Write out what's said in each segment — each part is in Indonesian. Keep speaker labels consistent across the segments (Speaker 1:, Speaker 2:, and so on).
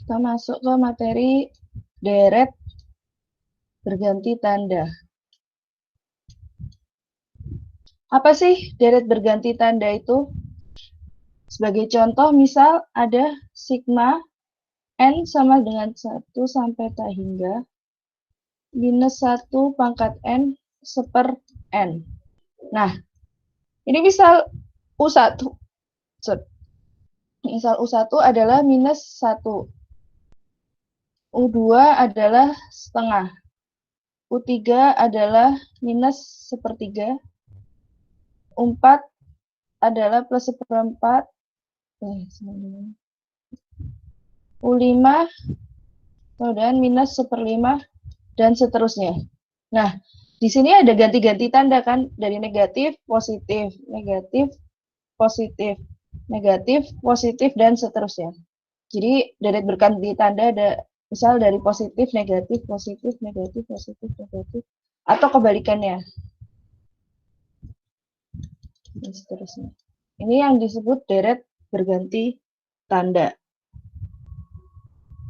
Speaker 1: Kita masuk ke materi deret berganti tanda. Apa sih deret berganti tanda itu? Sebagai contoh, misal ada sigma n sama dengan 1 sampai tak hingga minus 1 pangkat n seper n. Nah, ini misal U1. Misal U1 adalah minus 1. U2 adalah setengah. U3 adalah minus sepertiga. U4 adalah plus seperempat. U5 kemudian minus seperlima dan seterusnya. Nah, di sini ada ganti-ganti tanda kan, dari negatif, positif, negatif, positif, negatif, positif, dan seterusnya. Jadi deret berganti tanda ada misal dari positif, negatif, positif, negatif, positif, negatif, atau kebalikannya. Dan seterusnya. Ini yang disebut deret berganti tanda.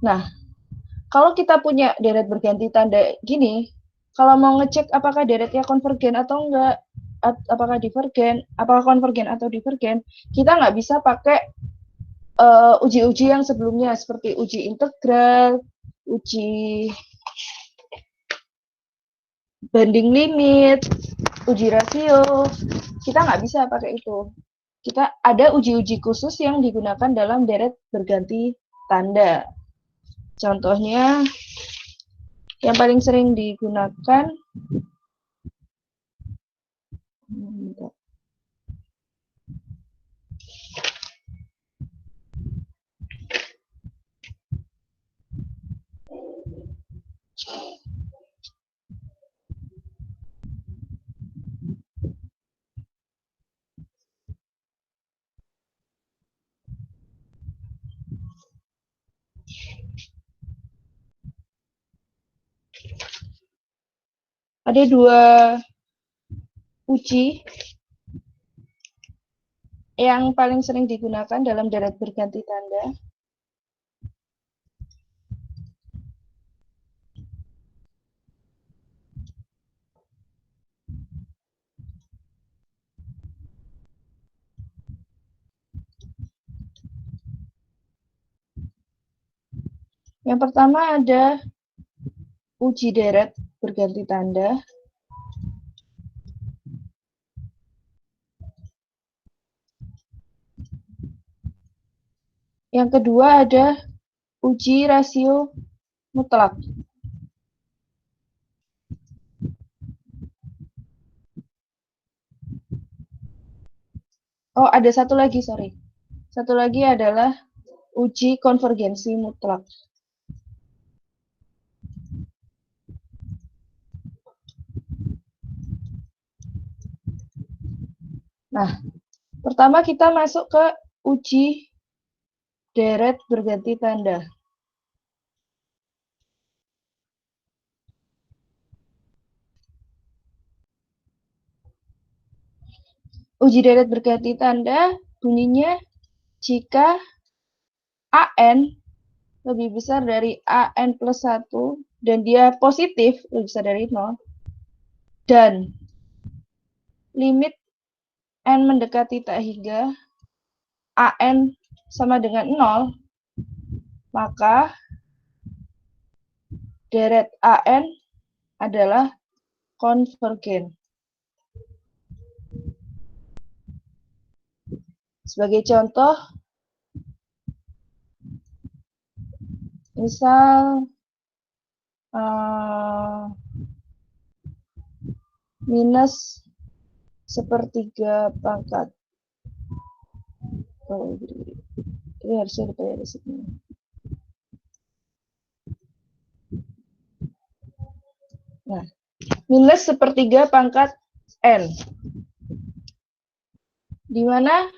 Speaker 1: Nah, kalau kita punya deret berganti tanda gini, kalau mau ngecek apakah deretnya konvergen atau enggak, apakah divergen, apakah konvergen atau divergen, kita nggak bisa pakai uji-uji yang sebelumnya seperti uji integral, uji banding limit, uji rasio. Kita nggak bisa pakai itu. Kita ada uji-uji khusus yang digunakan dalam deret berganti tanda. Contohnya yang paling sering digunakan ada dua uji yang paling sering digunakan dalam deret berganti tanda. Yang pertama ada uji deret berganti tanda. Yang kedua ada uji rasio mutlak. Oh, ada satu lagi, sorry. Satu lagi adalah uji konvergensi mutlak. Nah, pertama kita masuk ke uji deret berganti tanda. Uji deret berganti tanda bunyinya jika AN lebih besar dari AN plus 1 dan dia positif lebih besar dari 0 dan limit N mendekati tak hingga AN sama dengan 0, maka deret AN adalah konvergen. Sebagai contoh, misal minus sepertiga pangkat. Oh, ini harusnya kita di sini. Nah, minus sepertiga pangkat N. Di mana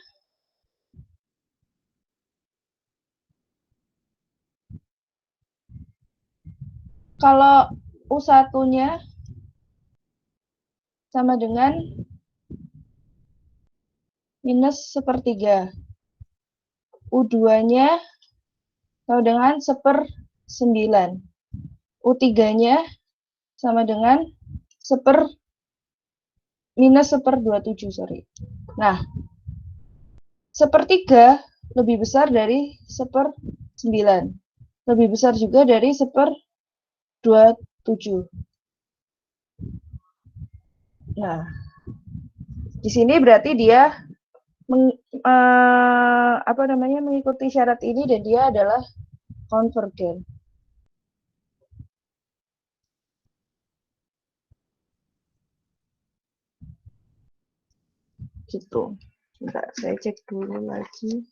Speaker 1: kalau U1-nya sama dengan minus sepertiga. U2-nya sama dengan 1/9. U3-nya sama dengan minus 1/27, sorry. Nah, 1/3 lebih besar dari 1/9. Lebih besar juga dari 1/27. Nah, di sini berarti dia mengikuti syarat ini dan dia adalah konvergen. Gitu. Bentar, saya cek dulu lagi.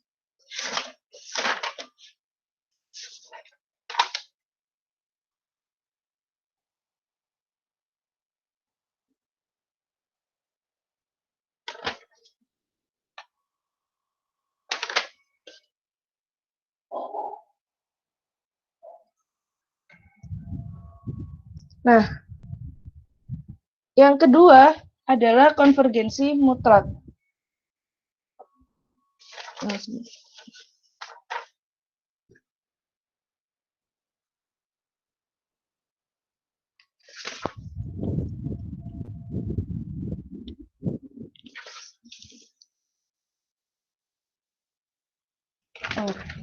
Speaker 1: Nah, yang kedua adalah konvergensi mutlak. Nah,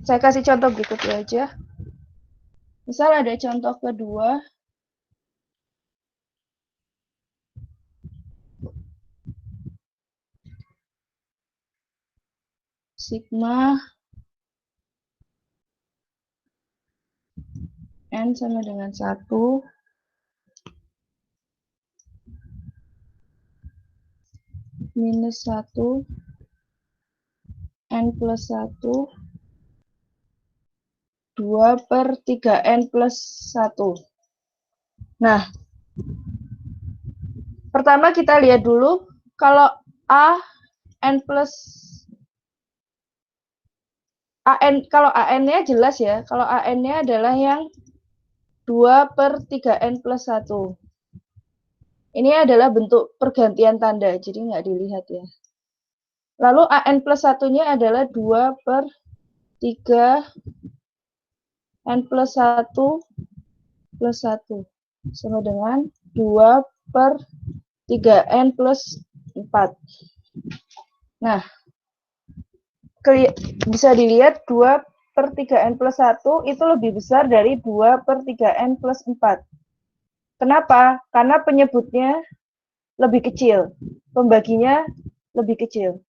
Speaker 1: saya kasih contoh berikutnya aja. Misal ada contoh kedua. Sigma N sama dengan 1. Minus 1. N plus 1. 2/3N plus 1. Nah, pertama kita lihat dulu, kalau kalau AN-nya jelas ya, kalau AN-nya adalah yang 2/3N plus 1. Ini adalah bentuk pergantian tanda, jadi nggak dilihat ya. Lalu AN plus 1-nya adalah 2/3N plus 1 plus 1. Sama dengan 2/3N plus 4. Nah, bisa dilihat 2/3N plus 1 itu lebih besar dari 2/3N plus 4. Kenapa? Karena penyebutnya lebih kecil, pembaginya lebih kecil.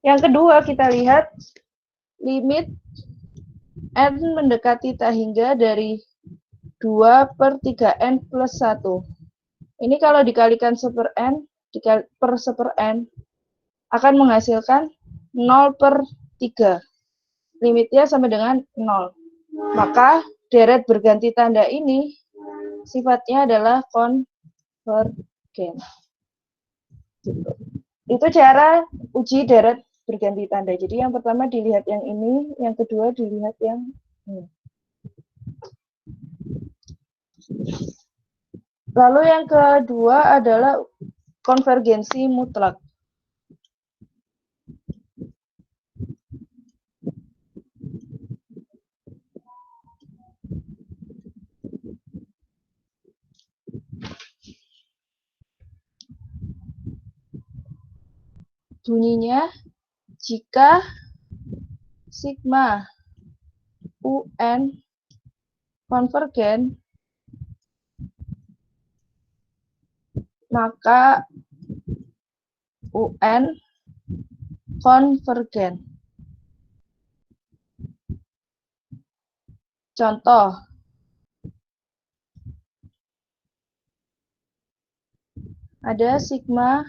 Speaker 1: Yang kedua, kita lihat limit N mendekati tak hingga dari 2/3N plus 1. Ini kalau dikalikan 1/N, per 1/N, akan menghasilkan 0/3. Limitnya sama dengan 0. Maka deret berganti tanda ini sifatnya adalah konvergen. Gitu. Itu cara uji deret berganti tanda. Jadi yang pertama dilihat yang ini, yang kedua dilihat yang ini. Lalu yang kedua adalah konvergensi mutlak. Bunyinya, jika sigma UN konvergen, maka UN konvergen. Contoh, ada sigma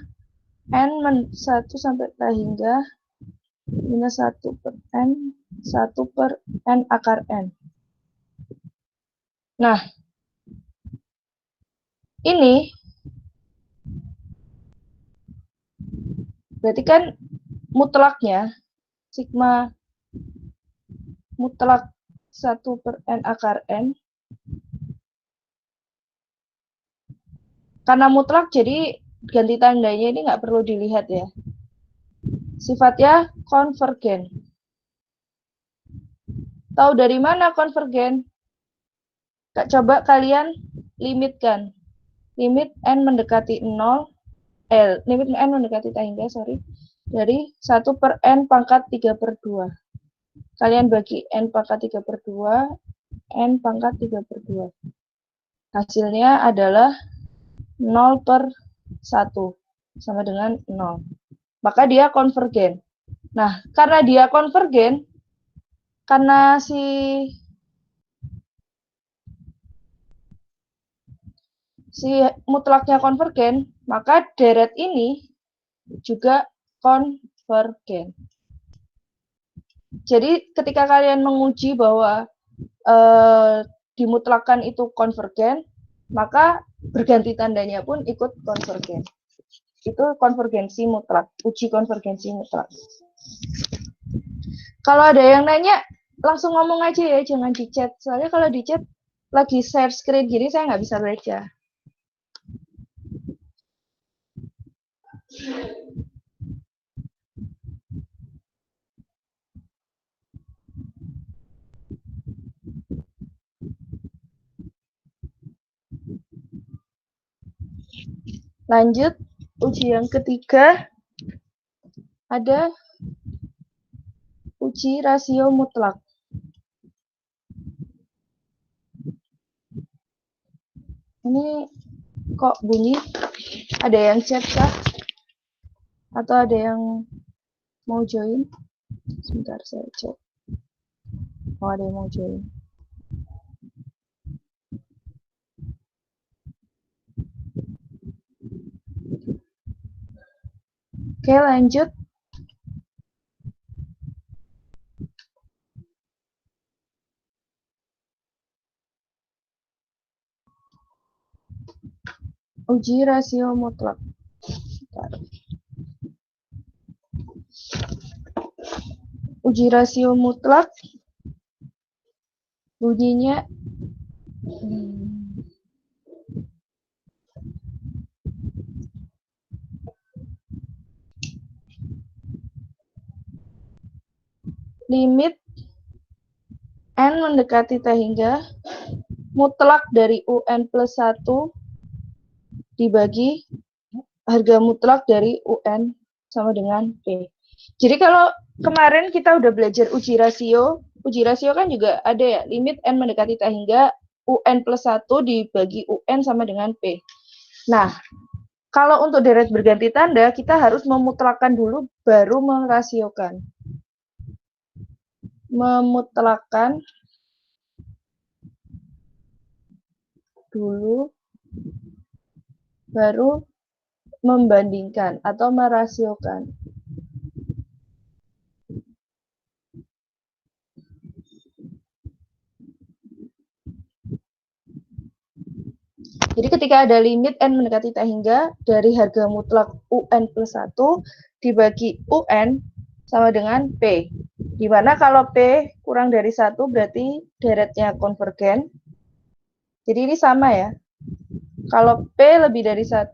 Speaker 1: N 1 sampai K hingga minus 1/N, 1/N akar N. Nah, ini berarti kan mutlaknya, sigma mutlak 1/N akar N. Karena mutlak, jadi ganti tandanya ini nggak perlu dilihat ya. Sifatnya konvergen. Tahu dari mana konvergen? Coba kalian limitkan. Limit n mendekati 0, limit n mendekati hingga, dari 1 per n pangkat 3 per 2. Kalian bagi n pangkat 3 per 2, n pangkat 3 per 2. Hasilnya adalah 0 per 1, sama dengan 0. Maka dia konvergen. Nah, karena dia konvergen, karena si mutlaknya konvergen, maka deret ini juga konvergen. Jadi ketika kalian menguji bahwa dimutlakan itu konvergen, maka berganti tandanya pun ikut konvergen. Itu konvergensi mutlak, uji konvergensi mutlak. Kalau ada yang nanya, langsung ngomong aja ya, jangan di chat. Soalnya kalau di chat lagi share screen gini, saya nggak bisa baca. Lanjut, uji yang ketiga, ada uji rasio mutlak. Ini kok bunyi? Ada yang chat kah? Atau ada yang mau join? Sebentar saya cek. Oh, ada yang mau join. Oke, lanjut. Uji rasio mutlak. Uji rasio mutlak bunyinya limit n mendekati t hingga mutlak dari UN plus 1 dibagi harga mutlak dari UN sama dengan P. Jadi kalau kemarin kita udah belajar uji rasio kan juga ada ya, limit n mendekati t hingga UN plus 1 dibagi UN sama dengan P. Nah, kalau untuk deret berganti tanda, kita harus memutlakkan dulu, baru merasiokan. Memutlakkan dulu, baru membandingkan atau merasiokan. Jadi ketika ada limit n mendekati t hingga dari harga mutlak UN plus 1 dibagi UN sama dengan P. Di mana kalau P kurang dari 1 berarti deretnya konvergen. Jadi ini sama ya. Kalau P lebih dari 1,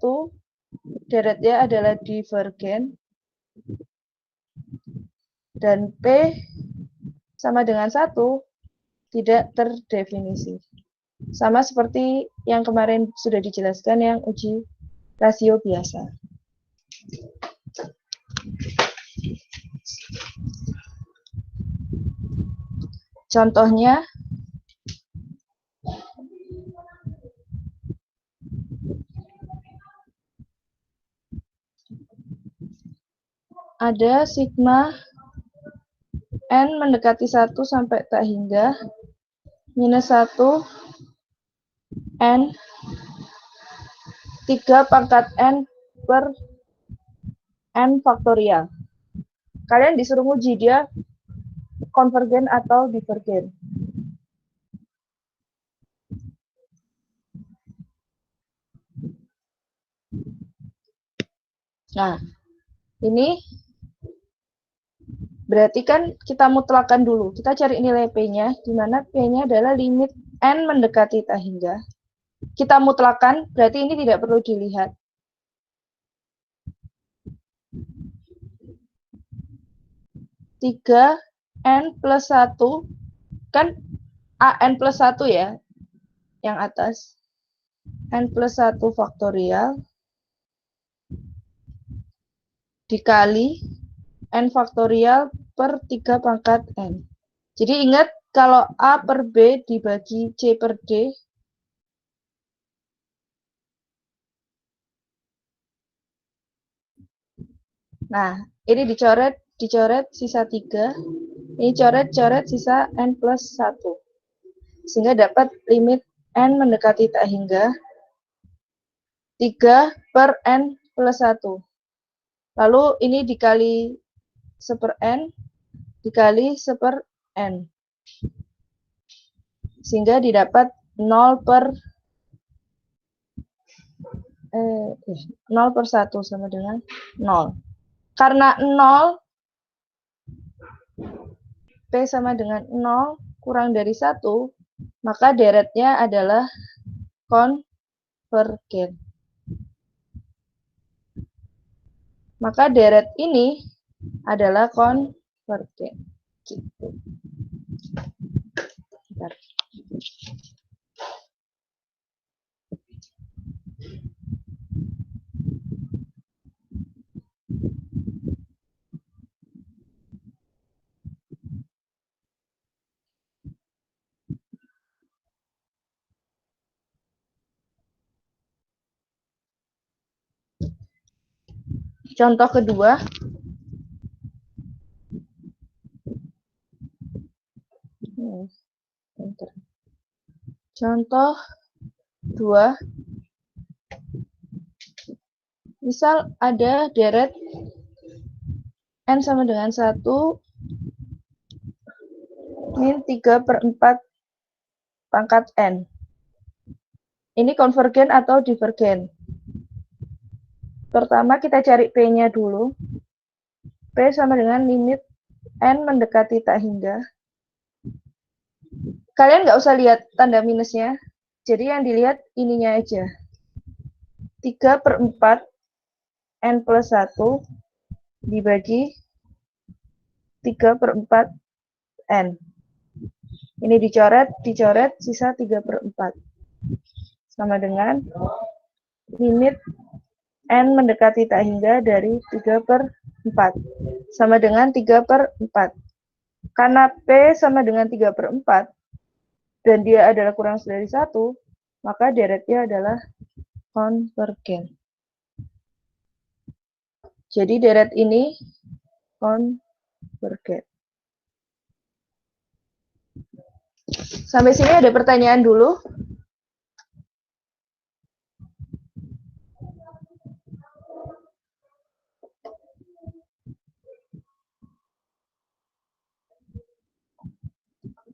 Speaker 1: deretnya adalah divergen. Dan P sama dengan 1 tidak terdefinisi. Sama seperti yang kemarin sudah dijelaskan yang uji rasio biasa. Contohnya, ada sigma n mendekati 1 sampai tak hingga minus 1 n 3 pangkat n per n faktorial. Kalian disuruh uji dia konvergen atau divergen. Nah, ini berarti kan kita mutlakkan dulu. Kita cari nilai P-nya, di mana P-nya adalah limit n mendekati tak hingga. Kita mutlakkan, berarti ini tidak perlu dilihat. 3N plus 1, kan AN plus 1 ya, yang atas. N plus 1 faktorial dikali N faktorial per 3 pangkat N. Jadi ingat, kalau A per B dibagi C per D, nah, ini dicoret sisa 3, ini coret sisa N plus 1. Sehingga dapat limit N mendekati tak hingga 3 per N plus 1. Lalu ini dikali 1 N, dikali 1 N. Sehingga didapat 0 per 1 sama dengan 0. Karena 0, P sama dengan 0 kurang dari 1, maka deretnya adalah konvergen. Maka deret ini adalah konvergen. Gitu. Bentar. Contoh kedua. Contoh 2. Misal ada deret N sama dengan 1 min 3 per 4 pangkat N. Ini konvergen atau divergen? Pertama kita cari P-nya dulu. P sama dengan limit N mendekati tak hingga. Kalian nggak usah lihat tanda minusnya. Jadi yang dilihat ininya aja. 3 per 4 N plus 1 dibagi 3 per 4 N. Ini dicoret, sisa 3 per 4. Sama dengan limit N mendekati tak hingga dari 3 per 4. Sama dengan 3 per 4. Karena P sama dengan 3 per 4, dan dia adalah kurang dari 1, maka deretnya adalah konvergen. Jadi deret ini konvergen. Sampai sini ada pertanyaan dulu?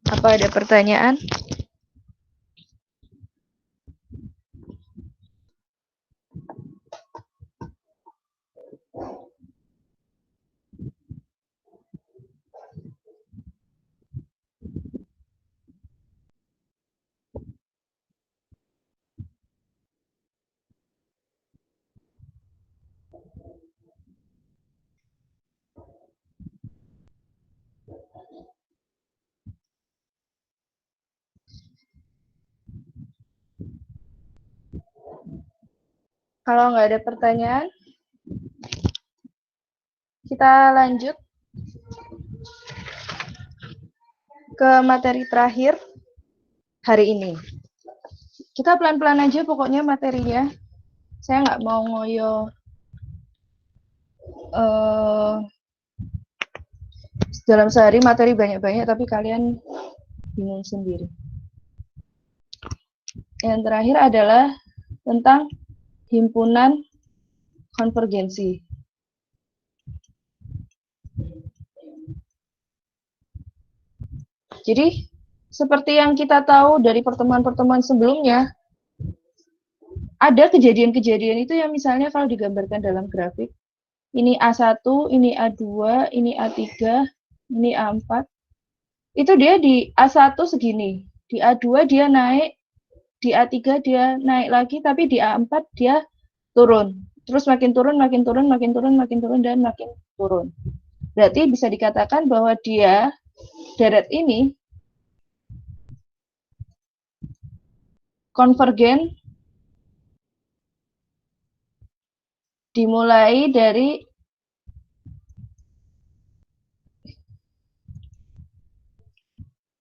Speaker 1: Apa ada pertanyaan? Kalau nggak ada pertanyaan, kita lanjut ke materi terakhir hari ini. Kita pelan-pelan aja pokoknya materinya. Saya nggak mau ngoyo dalam sehari materi banyak-banyak, tapi kalian bingung sendiri. Yang terakhir adalah tentang himpunan konvergensi. Jadi, seperti yang kita tahu dari pertemuan-pertemuan sebelumnya, ada kejadian-kejadian itu yang misalnya kalau digambarkan dalam grafik, ini A1, ini A2, ini A3, ini A4, itu dia di A1 segini, di A2 dia naik, di A3 dia naik lagi, tapi di A4 dia turun. Terus makin turun, makin turun, makin turun, makin turun, dan makin turun. Berarti bisa dikatakan bahwa dia, deret ini, konvergen dimulai dari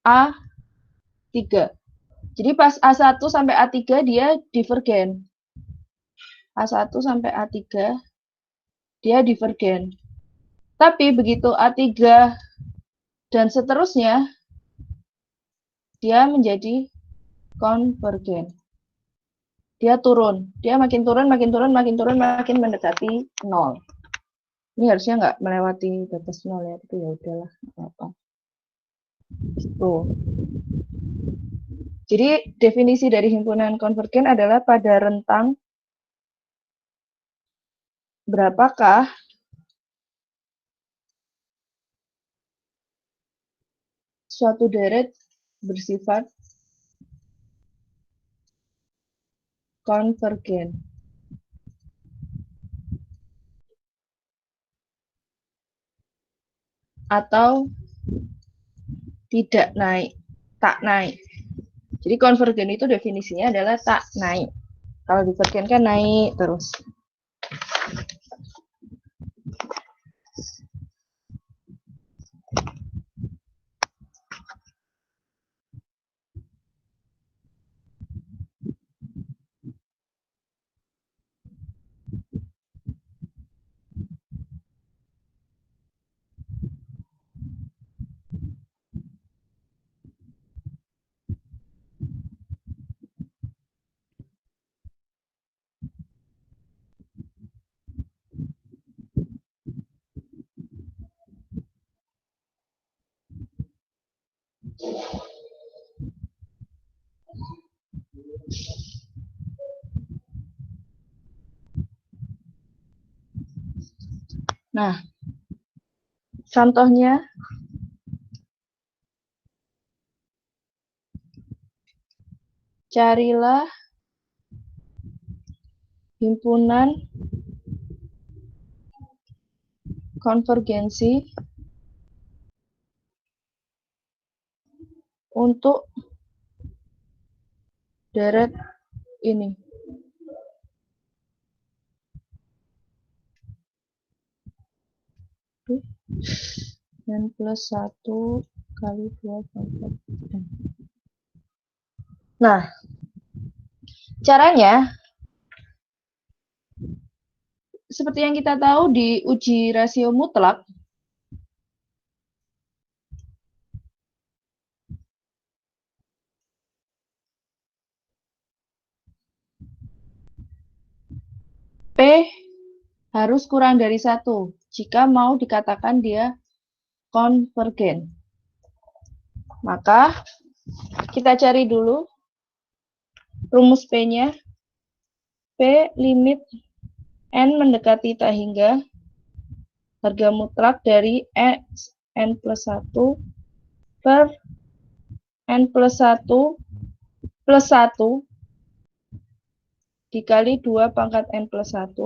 Speaker 1: A3. Jadi pas A1 sampai A3 dia divergen. A1 sampai A3 dia divergen. Tapi begitu A3 dan seterusnya, dia menjadi konvergen. Dia turun. Dia makin turun, makin turun, makin turun, makin mendekati 0. Ini harusnya nggak melewati batas 0 ya, tapi ya udahlah. Apa. Gitu. Jadi definisi dari himpunan konvergen adalah pada rentang berapakah suatu deret bersifat konvergen. Atau tidak naik, tak naik. Jadi konvergen itu definisinya adalah tak naik. Kalau divergen kan naik terus. Nah, contohnya carilah himpunan konvergensi untuk deret ini. N plus 1 kali 2 pangkat N. Nah, caranya seperti yang kita tahu di uji rasio mutlak, P harus kurang dari 1 jika mau dikatakan dia konvergen. Maka kita cari dulu rumus P-nya. P limit N mendekati tak hingga harga mutlak dari N plus 1 per N plus 1 plus 1 dikali 2 pangkat N plus 1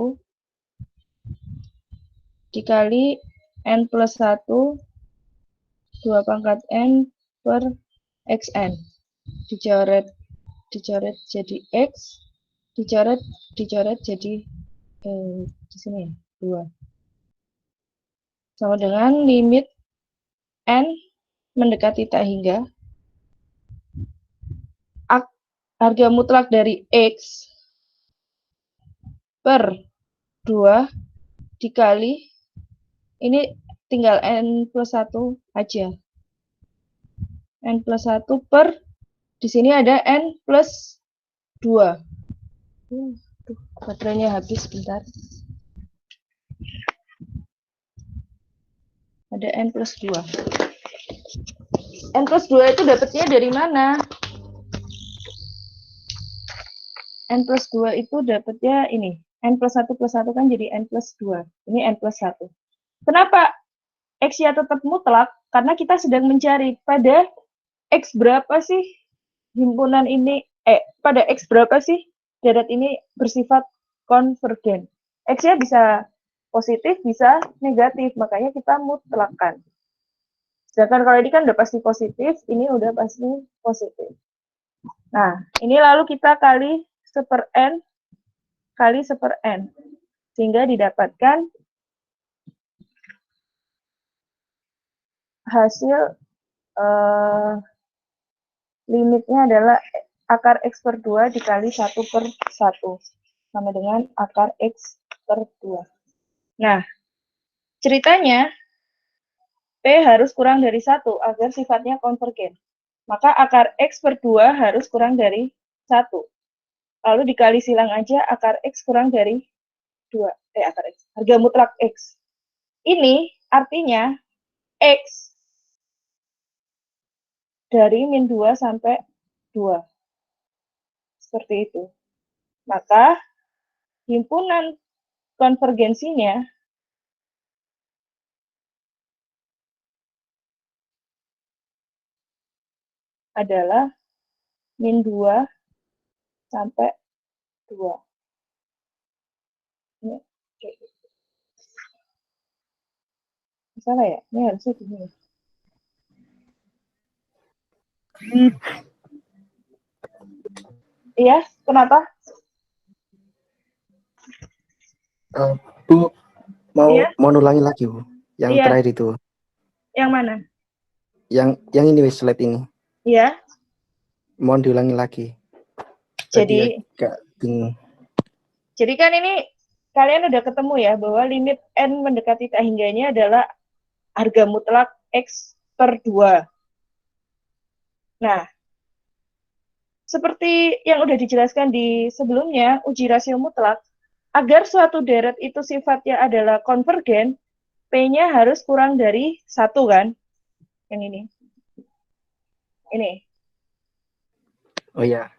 Speaker 1: dikali N plus 1 2 pangkat N per XN. Dicoret jadi X, dicoret jadi di sini 2. Sama dengan limit N mendekati tak hingga harga mutlak dari X per 2 dikali, ini tinggal N plus 1 aja. N plus 1 per, di sini ada N plus 2. Baterainya habis, bentar. Ada N plus 2. N plus 2 itu dapatnya dari mana? N plus 2 itu dapatnya ini. N plus 1 kan jadi N plus 2. Ini N plus 1. Kenapa X-nya tetap mutlak? Karena kita sedang mencari pada X berapa sih himpunan ini, pada X berapa sih deret ini bersifat konvergen. X-nya bisa positif, bisa negatif. Makanya kita mutlakkan. Sedangkan kalau ini kan udah pasti positif, ini udah pasti positif. Nah, ini lalu kita kali 1/n kali 1/n. Sehingga didapatkan hasil limitnya adalah akar X per 2 dikali 1/1. Sama dengan akar X per 2. Nah, ceritanya P harus kurang dari 1 agar sifatnya konvergen. Maka akar X per 2 harus kurang dari 1. Lalu dikali silang aja akar X kurang dari 2. Akar X. Harga mutlak X. Ini artinya X dari min 2 sampai 2. Seperti itu. Maka himpunan konvergensinya adalah min 2 sampai 2. Ini kayak gitu. Salah ya? Ini harusnya gini. Iya, kenapa?
Speaker 2: Bu,
Speaker 1: Iya?
Speaker 2: mau nulangi lagi, Bu. Yang
Speaker 1: Iya.
Speaker 2: terakhir itu.
Speaker 1: Yang mana?
Speaker 2: Yang ini, slide ini.
Speaker 1: Iya.
Speaker 2: Mohon diulangi lagi.
Speaker 1: Jadi
Speaker 2: agak bingung.
Speaker 1: Jadi kan ini kalian udah ketemu ya bahwa limit n mendekati tak hingganya adalah harga mutlak X per 2. Nah, seperti yang udah dijelaskan di sebelumnya, uji rasio mutlak, agar suatu deret itu sifatnya adalah konvergen, P-nya harus kurang dari 1 kan? Yang ini. Ini.
Speaker 2: Oh ya.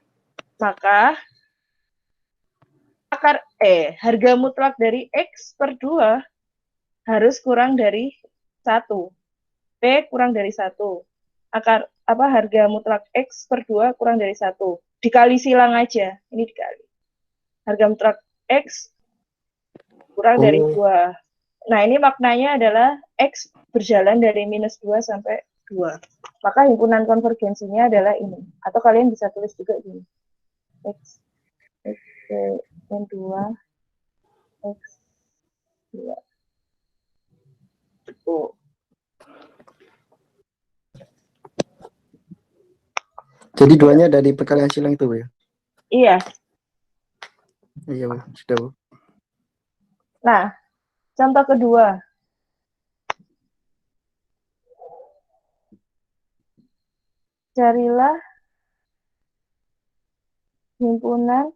Speaker 1: Maka harga mutlak dari X per 2 harus kurang dari 1. P kurang dari 1. Harga mutlak X per 2 kurang dari 1. Dikali silang aja. Ini dikali. Harga mutlak X kurang dari 2. Nah, ini maknanya adalah X berjalan dari minus 2 sampai 2. Maka himpunan konvergensinya adalah ini. Atau kalian bisa tulis juga gini. X min 2 X 2. Tuh.
Speaker 2: Jadi duanya dari perkalian silang itu, Bu ya?
Speaker 1: Iya.
Speaker 2: Iya, Bu. Sudah, Bu.
Speaker 1: Nah, contoh kedua. Carilah himpunan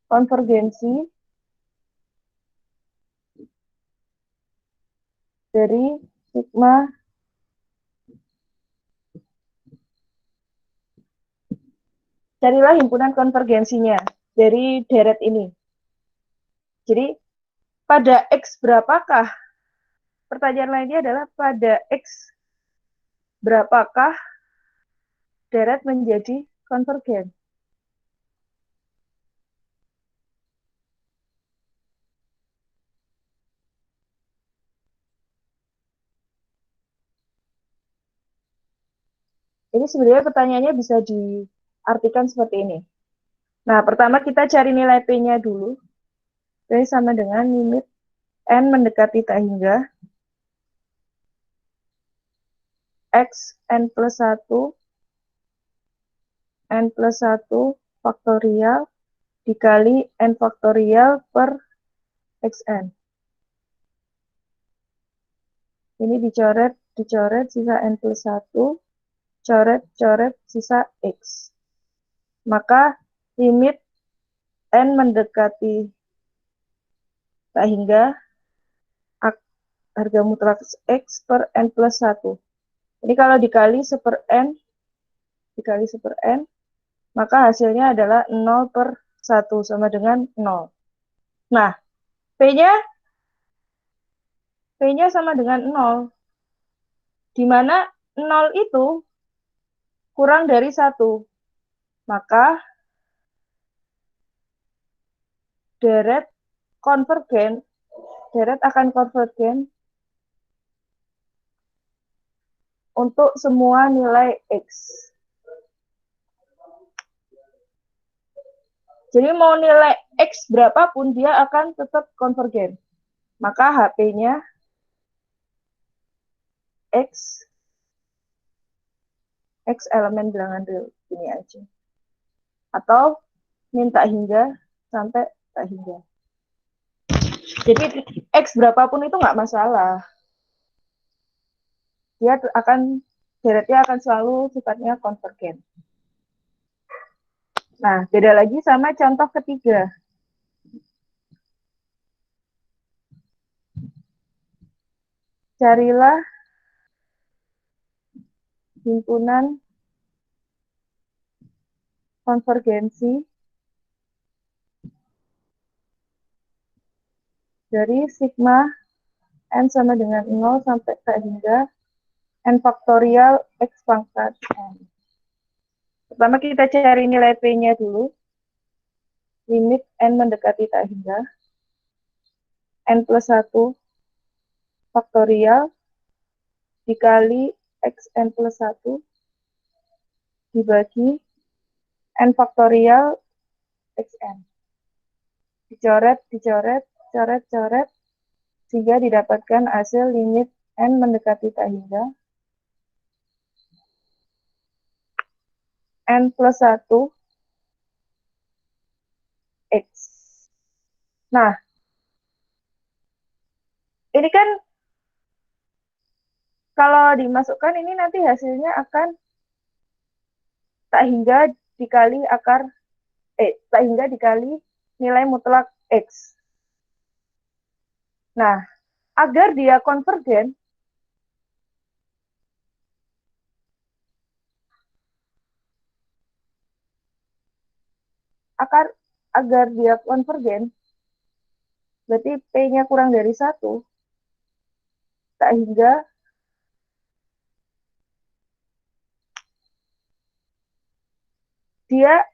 Speaker 1: konvergensi dari sigma carilah himpunan konvergensinya dari deret ini. Jadi pada X berapakah? Pertanyaan lainnya adalah pada X berapakah deret menjadi konvergen? Ini sebenarnya pertanyaannya bisa diartikan seperti ini. Nah, pertama kita cari nilai P-nya dulu. P sama dengan limit N mendekati tak hingga X N plus 1 N plus 1 faktorial dikali N faktorial per XN. Ini dicoret sisa N plus 1, coret sisa X. Maka limit N mendekati tak hingga harga mutlak X per N plus 1. Ini kalau dikali 1/n, maka hasilnya adalah 0/1 sama dengan 0. Nah, P-nya sama dengan 0. Di mana 0 itu kurang dari 1. Maka deret konvergen, deret akan konvergen untuk semua nilai X. Jadi mau nilai X berapapun, dia akan tetap konvergen. Maka HP-nya X elemen bilangan real. Ini aja. Atau minta hingga sampai tak hingga. Jadi X berapapun itu nggak masalah. Dia akan, deretnya akan selalu sifatnya konvergen. Nah, beda lagi sama contoh ketiga. Carilah himpunan konvergensi dari sigma n sama dengan 0 sampai tak hingga n faktorial x pangkat n. Pertama kita cari nilai p-nya dulu. Limit n mendekati tak hingga. N plus 1 faktorial dikali xn plus 1 dibagi n faktorial xn. Dicoret, dicoret, coret, coret, sehingga didapatkan hasil limit n mendekati tak hingga n plus 1 x. Nah, ini kan kalau dimasukkan ini nanti hasilnya akan tak hingga dikali akar, tak hingga dikali nilai mutlak x. Nah, agar dia konvergen, agar dia konvergen, berarti P-nya kurang dari 1, tak hingga dia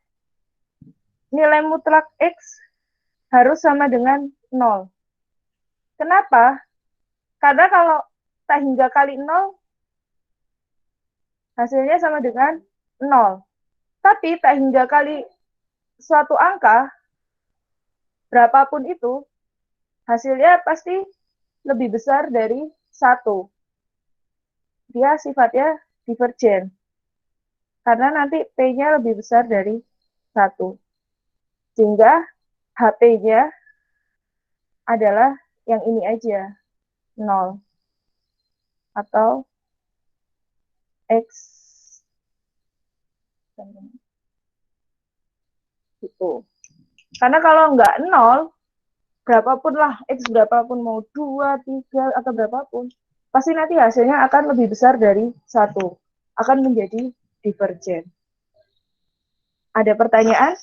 Speaker 1: nilai mutlak X harus sama dengan 0. Kenapa? Karena kalau tak hingga kali 0, hasilnya sama dengan 0. Tapi tak hingga kali suatu angka, berapapun itu, hasilnya pasti lebih besar dari 1. Dia sifatnya divergen. Karena nanti P-nya lebih besar dari 1. Sehingga HP-nya adalah yang ini aja, 0. Atau X. Gitu. Karena kalau nggak 0, berapapun lah, X berapapun, mau 2, 3, atau berapapun, pasti nanti hasilnya akan lebih besar dari 1. Akan menjadi divergen. Ada pertanyaan?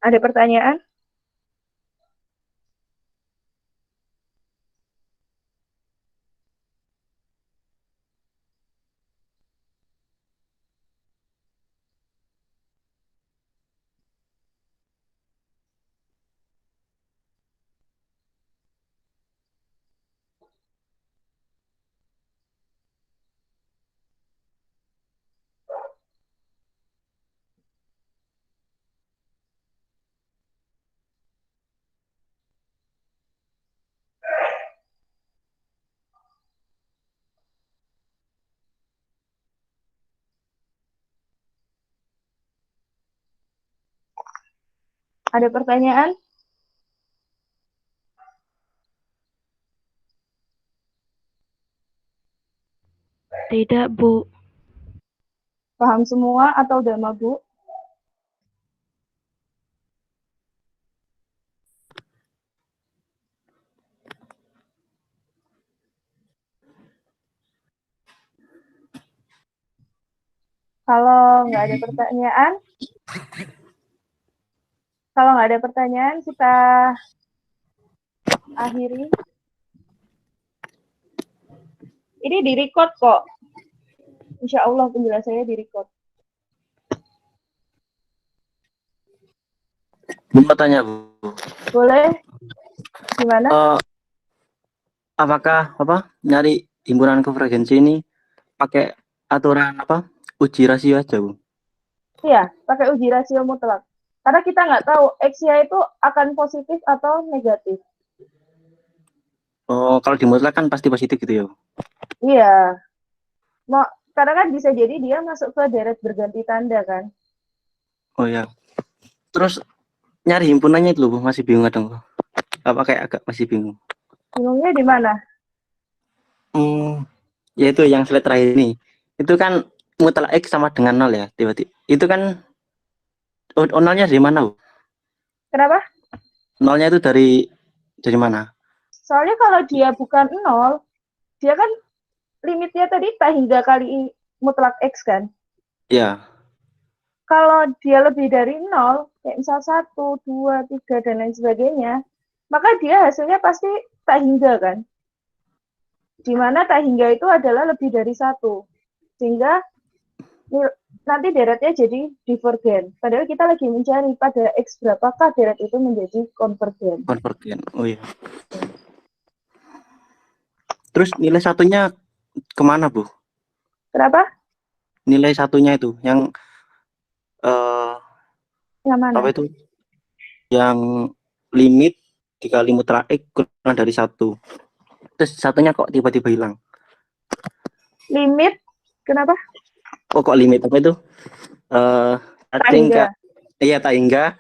Speaker 1: Ada pertanyaan? Ada pertanyaan?
Speaker 3: Tidak, Bu.
Speaker 1: Paham semua atau udah mabuk? Kalau nggak ada pertanyaan, kita akhiri. Ini di-record kok. Insya Allah penjelasannya di-record.
Speaker 2: Mau tanya, Bu.
Speaker 1: Boleh? Gimana?
Speaker 2: Apakah nyari himpunan konvergensi ini pakai aturan uji rasio aja, Bu?
Speaker 1: Iya, pakai uji rasio mutlak. Karena kita nggak tahu X-nya itu akan positif atau negatif.
Speaker 2: Oh, kalau di mutlak kan pasti positif gitu ya, Bu?
Speaker 1: Iya. Karena kan bisa jadi dia masuk ke deret berganti tanda kan.
Speaker 2: Oh ya. Terus nyari himpunannya itu, Bu, masih bingung kadang, Bu. Apa kayak agak masih bingung.
Speaker 1: Bingungnya di mana?
Speaker 2: Yaitu yang slide terakhir ini. Itu kan mutlak X sama dengan 0 ya, tiba-tiba. Itu kan nolnya dari mana, Bu?
Speaker 1: Kenapa?
Speaker 2: Nolnya itu dari mana?
Speaker 1: Soalnya kalau dia bukan 0, dia kan limitnya tadi tak hingga kali mutlak X kan.
Speaker 2: Ya.
Speaker 1: Kalau dia lebih dari 0, kayak misal 1, 2, 3, dan lain sebagainya, maka dia hasilnya pasti tak hingga kan. Dimana tak hingga itu adalah lebih dari 1. Sehingga nanti deretnya jadi divergen. Padahal kita lagi mencari pada X berapakah deret itu menjadi konvergen.
Speaker 2: Konvergen. Oh iya. Terus nilai satunya kemana, Bu?
Speaker 1: Kenapa?
Speaker 2: Nilai satunya itu yang
Speaker 1: Yang mana?
Speaker 2: apa itu? Yang limit dikali mutlak X kurang dari 1. Terus satunya kok tiba-tiba hilang?
Speaker 1: Limit, kenapa?
Speaker 2: Oh, kok limit apa itu?
Speaker 1: Tak hingga.
Speaker 2: Iya, tak hingga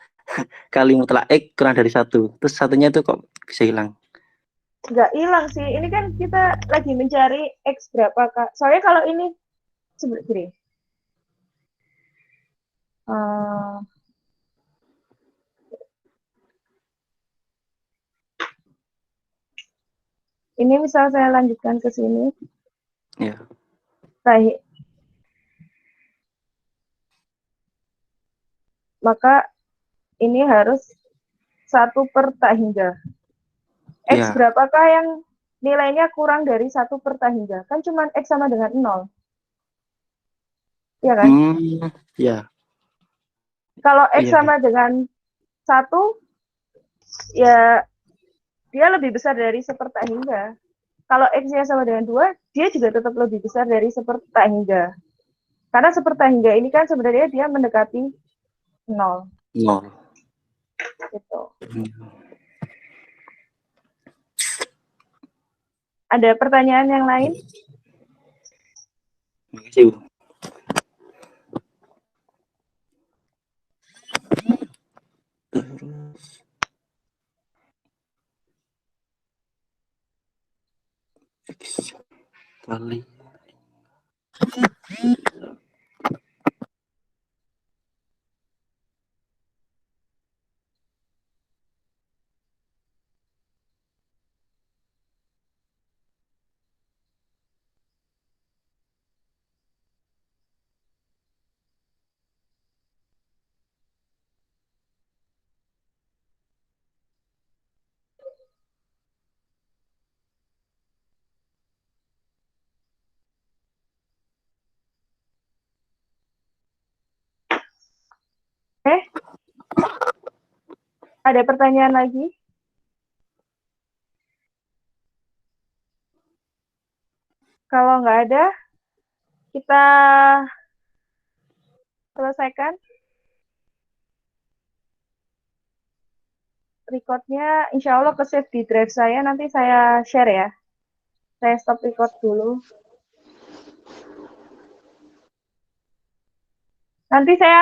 Speaker 2: kali mutlak X kurang dari 1. Terus satunya itu kok bisa hilang?
Speaker 1: Nggak hilang sih. Ini kan kita lagi mencari X berapa, Kak. Soalnya kalau ini, sebenarnya ini misal saya lanjutkan ke sini.
Speaker 2: Ya.
Speaker 1: Baik. Maka ini harus 1 per tak hingga. X
Speaker 2: Ya.
Speaker 1: berapakah yang nilainya kurang dari 1 per tak hingga? Kan cuma X sama dengan 0. Iya kan?
Speaker 2: Ya.
Speaker 1: Kalau X
Speaker 2: Iya.
Speaker 1: sama dengan 1, ya dia lebih besar dari sepertak hingga. Kalau X-nya sama dengan 2, dia juga tetap lebih besar dari sepertak hingga. Karena sepertak hingga ini kan sebenarnya dia mendekati 0.
Speaker 2: 0.
Speaker 1: Gitu. Ada pertanyaan yang lain?
Speaker 2: Terima kasih, Bu. Kali
Speaker 1: Ada pertanyaan lagi? Kalau nggak ada, kita selesaikan recordnya. Insya Allah ke save di drive saya, nanti saya share ya. Saya stop record dulu. Nanti saya